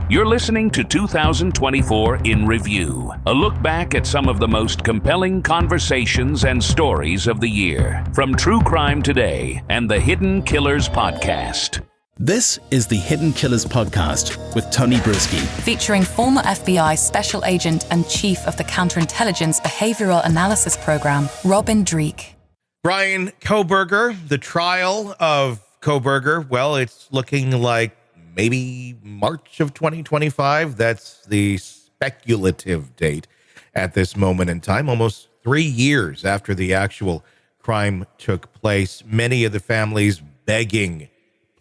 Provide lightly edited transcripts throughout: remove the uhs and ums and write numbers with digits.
You're listening to 2024 in Review, a look back at some of the most compelling conversations and stories of the year, from True Crime Today and the Hidden Killers Podcast. This is the Hidden Killers Podcast with Tony Brueski, featuring former FBI Special Agent and Chief of the Counterintelligence Behavioral Analysis Program, Robin Dreeke. Bryan Kohberger, the trial of Kohberger, well, it's looking like maybe March of 2025. That's the speculative date at this moment in time, almost 3 years after the actual crime took place. Many of the families begging,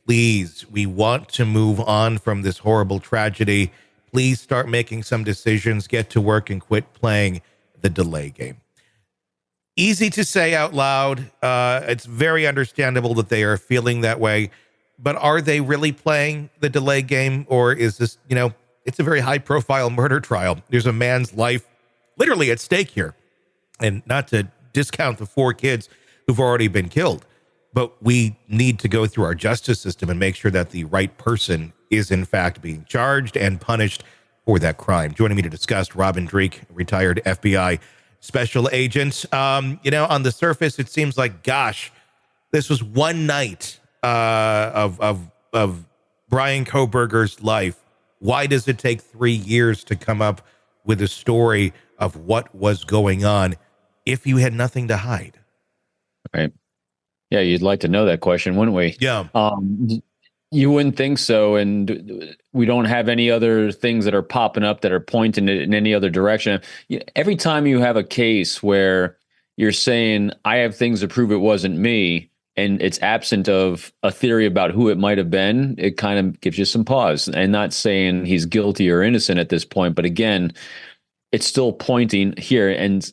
please, we want to move on from this horrible tragedy. Please start making some decisions, get to work, and quit playing the delay game. Easy to say out loud. It's very understandable that they are feeling that way. But are they really playing the delay game? Or is this, it's a very high profile murder trial. There's a man's life literally at stake here. And not to discount the 4 kids who've already been killed, but we need to go through our justice system and make sure that the right person is in fact being charged and punished for that crime. Joining me to discuss, Robin Dreeke, retired FBI special agent. On the surface, it seems like, gosh, this was one night of Bryan Kohberger's life. Why does it take 3 years to come up with a story of what was going on if you had nothing to hide? Right. Yeah, you'd like to know that question, wouldn't we? Yeah. You wouldn't think so, and we don't have any other things that are popping up that are pointing it in any other direction. Every time you have a case where you're saying, I have things to prove it wasn't me, and it's absent of a theory about who it might have been, it kind of gives you some pause. And not saying he's guilty or innocent at this point, but again, it's still pointing here, and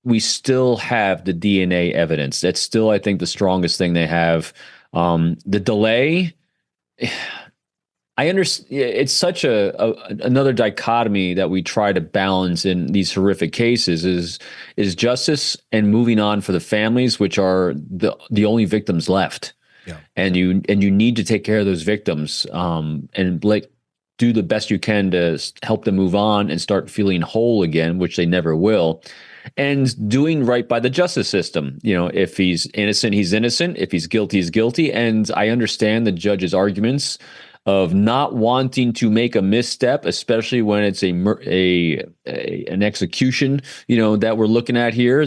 we still have the DNA evidence. That's still, I think, the strongest thing they have. The delay, I understand. It's such another dichotomy that we try to balance in these horrific cases is justice and moving on for the families, which are the only victims left. Yeah. And you need to take care of those victims, and do the best you can to help them move on and start feeling whole again, which they never will. And doing right by the justice system. If he's innocent, he's innocent. If he's guilty, he's guilty. And I understand the judge's arguments of not wanting to make a misstep, especially when it's an execution, that we're looking at here,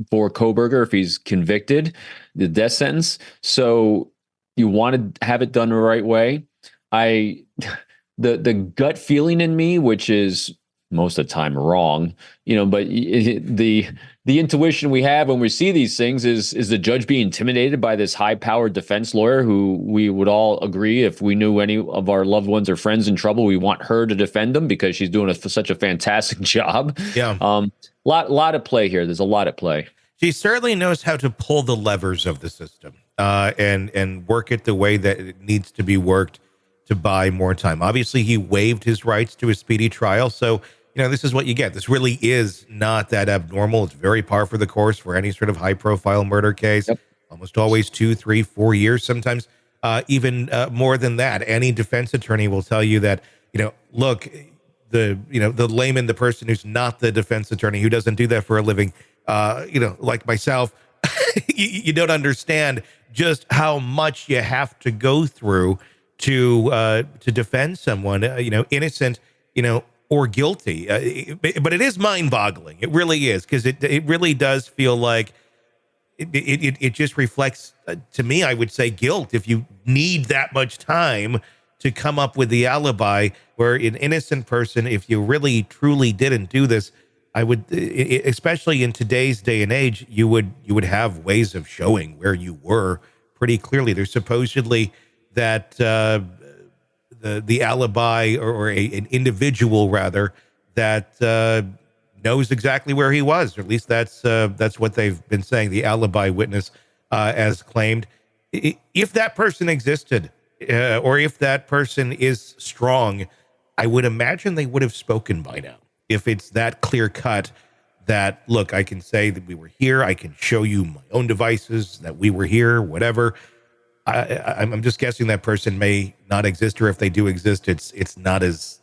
for Kohberger, if he's convicted, the death sentence. So you want to have it done the right way. The gut feeling in me, which is most of the time wrong, but the intuition we have when we see these things is the judge being intimidated by this high-powered defense lawyer who we would all agree, if we knew any of our loved ones or friends in trouble, we want her to defend them because she's doing such a fantastic job. Yeah. Lot at play here. There's a lot at play. She certainly knows how to pull the levers of the system and work it the way that it needs to be worked to buy more time. Obviously, he waived his rights to a speedy trial, so this is what you get. This really is not that abnormal. It's very par for the course for any sort of high-profile murder case. Yep. Almost always 2, 3, 4 years, sometimes even more than that. Any defense attorney will tell you that, look, the layman, the person who's not the defense attorney, who doesn't do that for a living, like myself, you don't understand just how much you have to go through to defend someone, innocent, or guilty. But it is mind-boggling. It really is, because it really does feel like it just reflects, to me, I would say, guilt. If you need that much time to come up with the alibi, where an innocent person, if you really truly didn't do this, I would, especially in today's day and age, you would have ways of showing where you were pretty clearly. There's supposedly that the alibi or an individual rather that knows exactly where he was, or at least that's what they've been saying. The alibi witness as claimed. If that person existed, or if that person is strong, I would imagine they would have spoken by now. If it's that clear cut that, look, I can say that we were here, I can show you my own devices that we were here, whatever. I'm just guessing that person may not exist, or if they do exist, it's not as,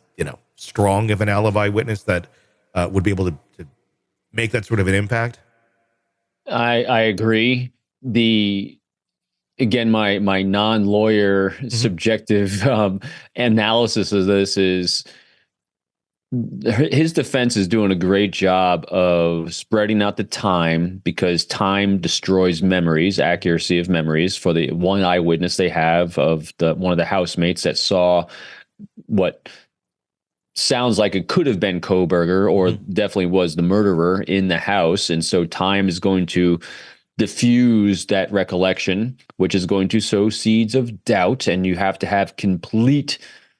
strong of an alibi witness that would be able to make that sort of an impact. I agree. Again, my non-lawyer subjective analysis of this is his defense is doing a great job of spreading out the time, because time destroys memories, accuracy of memories. For the one eyewitness they have of one of the housemates that saw what sounds like it could have been Kohberger, or definitely was the murderer in the house. And so time is going to diffuse that recollection, which is going to sow seeds of doubt. And you have to have complete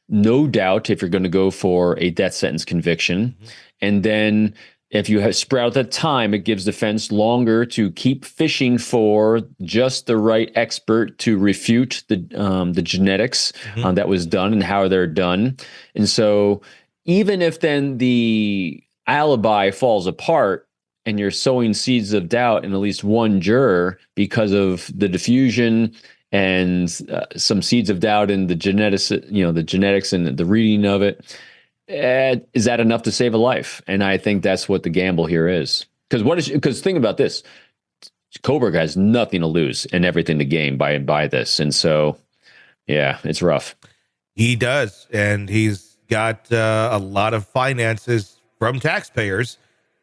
no doubt if you're going to go for a death sentence conviction. And then if you have spread out that time, it gives defense longer to keep fishing for just the right expert to refute the genetics that was done and how they're done. And so even if then the alibi falls apart and you're sowing seeds of doubt in at least one juror because of the diffusion and some seeds of doubt in the genetics, the genetics and the reading of it, is that enough to save a life? And I think that's what the gamble here is. Because think about this, Kohberger has nothing to lose and everything to gain by this. And so, yeah, it's rough. He does. And he's got a lot of finances from taxpayers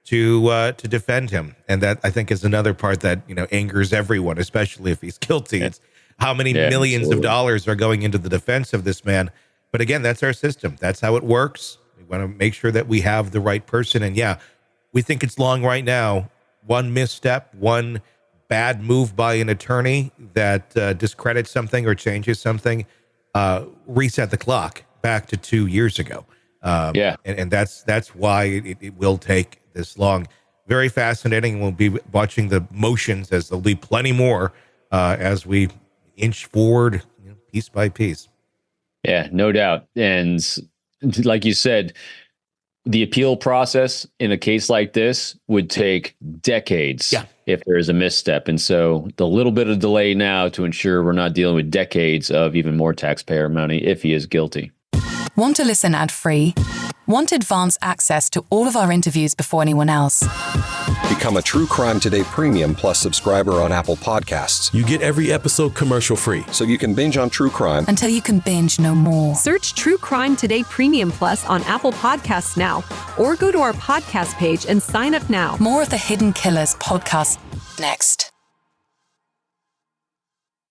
to defend him. And that, I think, is another part that, angers everyone, especially if he's guilty. It's how many millions of dollars are going into the defense of this man. But again, that's our system. That's how it works. We want to make sure that we have the right person. And yeah, we think it's long right now. One misstep, one bad move by an attorney that discredits something or changes something, reset the clock back to 2 years ago. And that's why it will take this long. Very fascinating. We'll be watching the motions, as there'll be plenty more as we inch forward, piece by piece. Yeah, no doubt. And like you said, the appeal process in a case like this would take decades if there is a misstep. And so the little bit of delay now to ensure we're not dealing with decades of even more taxpayer money if he is guilty. Want to listen ad-free? Want advanced access to all of our interviews before anyone else? Become a True Crime Today Premium Plus subscriber on Apple Podcasts. You get every episode commercial-free, so you can binge on true crime until you can binge no more. Search True Crime Today Premium Plus on Apple Podcasts now, or go to our podcast page and sign up now. More of the Hidden Killers podcast next.